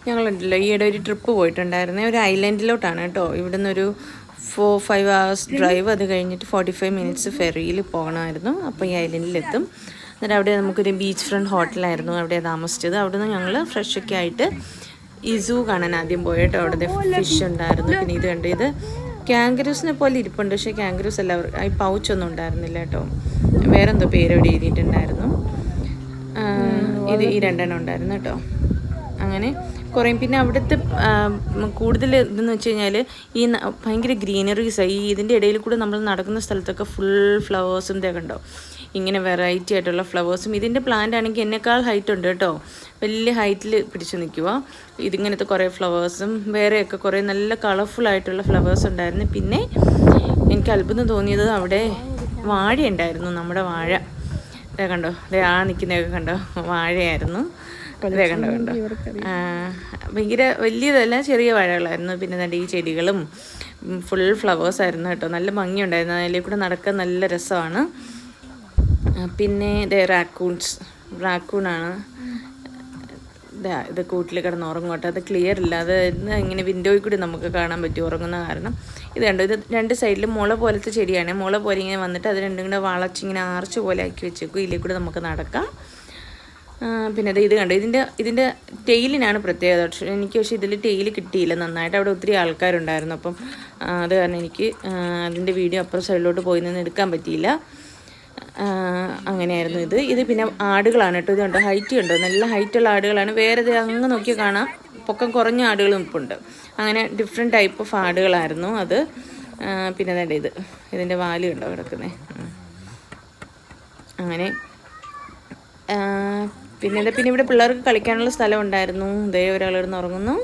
ഞങ്ങളുണ്ടല്ലോ ഈയിടെ ഒരു ട്രിപ്പ് പോയിട്ടുണ്ടായിരുന്നേ, ഒരു ഐലൻഡിലോട്ടാണ് കേട്ടോ. ഇവിടുന്ന് ഒരു 4-5 hours ഡ്രൈവ്, അത് കഴിഞ്ഞിട്ട് 45 minutes ഫെറിയിൽ പോകണമായിരുന്നു. അപ്പോൾ ഈ ഐലൻഡിലെത്തും. എന്നിട്ട് അവിടെ നമുക്കൊരു ബീച്ച് ഫ്രണ്ട് ഹോട്ടലായിരുന്നു അവിടെ താമസിച്ചത്. അവിടെ നിന്ന് ഞങ്ങൾ ഫ്രഷൊക്കെ ആയിട്ട് ഈ സൂ കാണാൻ ആദ്യം പോയി കേട്ടോ. അവിടെ ഫിഷ് ഉണ്ടായിരുന്നു. പിന്നെ ഇത് കണ്ടു, ഇത് ക്യാങ്കറൂസിനെ പോലെ ഇരിപ്പുണ്ട്, പക്ഷേ ക്യാങ്കറൂസ് അല്ല, ഈ പൗച്ചൊന്നും ഉണ്ടായിരുന്നില്ല കേട്ടോ. വേറെന്തോ പേര് അവിടെ എഴുതിയിട്ടുണ്ടായിരുന്നു. ഇത് ഈ 2 എണ്ണം ഉണ്ടായിരുന്നു കേട്ടോ. അങ്ങനെ കുറേ. പിന്നെ അവിടുത്തെ കൂടുതൽ ഇതെന്ന് വെച്ച് കഴിഞ്ഞാൽ ഈ ഭയങ്കര ഗ്രീനറീസാണ്. ഈ ഇതിൻ്റെ ഇടയിൽ കൂടെ നമ്മൾ നടക്കുന്ന സ്ഥലത്തൊക്കെ ഫുൾ ഫ്ലവേഴ്സും ഇതൊക്കെ ഉണ്ടോ, ഇങ്ങനെ വെറൈറ്റി ആയിട്ടുള്ള ഫ്ലവേഴ്സും. ഇതിൻ്റെ പ്ലാന്റ് ആണെങ്കിൽ എന്നെക്കാൾ ഹൈറ്റ് ഉണ്ട് കേട്ടോ, വലിയ ഹൈറ്റിൽ പിടിച്ചു നിൽക്കുക. ഇതിങ്ങനത്തെ കുറേ ഫ്ലവേഴ്സും വേറെയൊക്കെ കുറേ നല്ല കളർഫുള്ളായിട്ടുള്ള ഫ്ലവേഴ്സ് ഉണ്ടായിരുന്നു. പിന്നെ എനിക്ക് അത്ഭുതം തോന്നിയത് അവിടെ വാഴ ഉണ്ടായിരുന്നു, നമ്മുടെ വാഴ. ഇതേ കണ്ടോ, ഇതേ ആ നിൽക്കുന്നതൊക്കെ കണ്ടോ, വാഴയായിരുന്നു. ഇതേ കണ്ടോ കണ്ടോ, ഭയങ്കര വലിയതല്ല, ചെറിയ വാഴകളായിരുന്നു. പിന്നെ നല്ല ഈ ചെടികളും ഫുൾ ഫ്ലവേഴ്സായിരുന്നു കേട്ടോ. നല്ല ഭംഗിയുണ്ടായിരുന്നു, അതിലേക്ക് കൂടെ നടക്കാൻ നല്ല രസമാണ്. പിന്നെ ഇതേ റാക്കൂണാണ്. ഇത് കൂട്ടിൽ കിടന്ന് ഉറങ്ങോട്ടെ, അത് ക്ലിയർ ഇല്ല, അത് ഇങ്ങനെ വിൻഡോയിൽ കൂടി നമുക്ക് കാണാൻ പറ്റും ഉറങ്ങുന്ന കാരണം. ഇത് കണ്ടോ, ഇത് 2 സൈഡിലും മുള പോലത്തെ ചെടിയാണ്. മുള പോലെ ഇങ്ങനെ വന്നിട്ട് അത് രണ്ടും കൂടെ വളച്ചിങ്ങനെ ആർച്ച് പോലെ ആക്കി വെച്ചേക്കും. ഇതിലേക്ക് കൂടെ നമുക്ക് നടക്കാം. പിന്നെ ഇത് കണ്ടോ, ഇതിൻ്റെ ടെയിലിനാണ് പ്രത്യേകത. എനിക്ക് പക്ഷേ ഇതിൽ ടെയിൽ കിട്ടിയില്ല നന്നായിട്ട്. അവിടെ ഒത്തിരി ആൾക്കാരുണ്ടായിരുന്നു, അപ്പം അത് കാരണം എനിക്ക് അതിൻ്റെ വീഡിയോ അപ്പുറം സൈഡിലോട്ട് പോയി നിന്ന് എടുക്കാൻ പറ്റിയില്ല. അങ്ങനെയായിരുന്നു ഇത്. പിന്നെ ആടുകളാണ് കേട്ടോ. ഇത് കണ്ടോ, ഹൈറ്റ് കണ്ടോ, നല്ല ഹൈറ്റുള്ള ആടുകളാണ്. വേറെ അങ്ങ് നോക്കി കാണാം, പൊക്കം കുറഞ്ഞ ആടുകളും ഇപ്പോൾ ഉണ്ട്. അങ്ങനെ ഡിഫറെൻറ്റ് ടൈപ്പ് ഓഫ് ആടുകളായിരുന്നു അത്. പിന്നെ അതെ ഇതിൻ്റെ വാല് കണ്ടോ കിടക്കുന്നത്. അങ്ങനെ പിന്നെ ഇവിടെ പിള്ളേർക്ക് കളിക്കാനുള്ള സ്ഥലം ഉണ്ടായിരുന്നു. ദേ ഒരാളിരുന്ന് ഉറങ്ങുന്നു.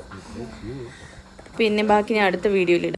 പിന്നെ ബാക്കി ഞാൻ അടുത്ത വീഡിയോയിൽ ഇടാം.